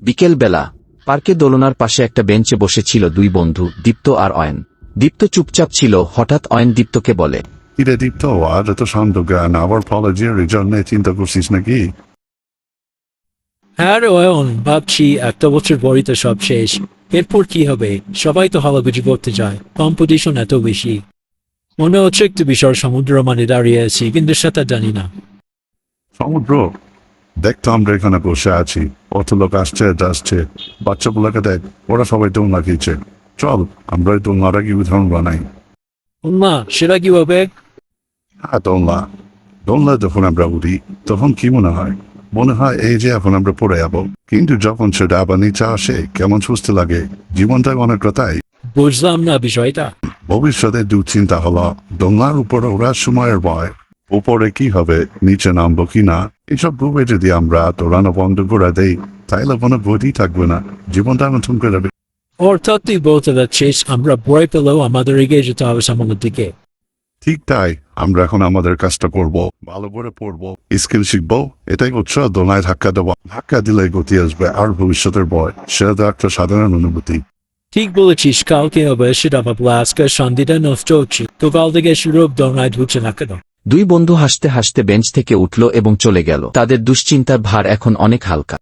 বিকেল বেলা পার্কে দোলনার পাশে একটা বেঞ্চে বসেছিল দুই বন্ধু, দীপ্ত আর অয়ন। দীপ্ত চুপচাপ ছিল, হঠাৎ অয়ন দীপ্তকে বলে, কিরে দীপ্ত, আজ এত শান্ত জ্ঞান, আবার কলেজের রেজাল্ট নিয়ে চিন্তা করছিস নাকি? হ্যাঁ রে অয়ন, ভাবছি একটা বছর পরই তো সব শেষ। এরপর কি হবে? সবাই তো হালাগুজি করতে যায়, কম্পিটিশন এত বেশি। মনে হচ্ছে একটু বিশাল সমুদ্র মানে দাঁড়িয়ে আছি, কিন্তু সেটা জানি না। সমুদ্র? দেখতো আমরা এখানে বসে আছি, কত লোক আসছে যাচ্ছে, বাচ্চাগুলোকে দেখ, ওরা সবাই দোলনা খেয়েছে। চল আমরা এই দোলনাটা কি উদাহরণ বানাই। না, সেটা কিভাবে? হ্যাঁ, দোলনা দোলনা যখন আমরা উঠি তখন কি মনে হয়? মনে হয় এই যে এখন আমরা পড়ে যাবো, কিন্তু যখন সেটা আবার নিচে আসে কেমন সুস্থ লাগে। জীবনটা অনেকটা তাই। বুঝলাম না বিষয়টা। ভবিষ্যতে দুশ্চিন্তা হলো, দোলনার উপরে ওড়ার সময়ের ভয়, উপরে কি হবে, নিচে নামবো কি না। এইসব ভেবে যদি আমরা দৌড়ানো বন্ধ করে দেই, তাইলে কোনো বইই থাকবে না, জীবনটা নতুন করে যাবে। অর্থাৎ তুই বলতে যাচ্ছিস আমরা ভয় পেলেও আমাদের এগিয়ে যেতে হবে সামনের দিকে? ঠিক তাই, আমরা এখন আমাদের কাজটা করব, ভালো করে পড়বো, স্কিল শিখবো, এটাই হচ্ছে দোলনায় ধাক্কা দেওয়া। ধাক্কা দিলে গতি আসবে, আর ভবিষ্যতের ভয় সেটা তো একটা সাধারণ অনুভূতি। ঠিক বলেছিস, কালকে হবে সেটা ভাবলে আজকে শান্তিটা নষ্ট হচ্ছে। তো কাল থেকে শুরু দোলনায় ঢুকছে না কেন? দুই বন্ধু হাসতে হাসতে বেঞ্চ থেকে উঠল এবং চলে গেল। তাদের দুশ্চিন্তার ভার এখন অনেক হালকা।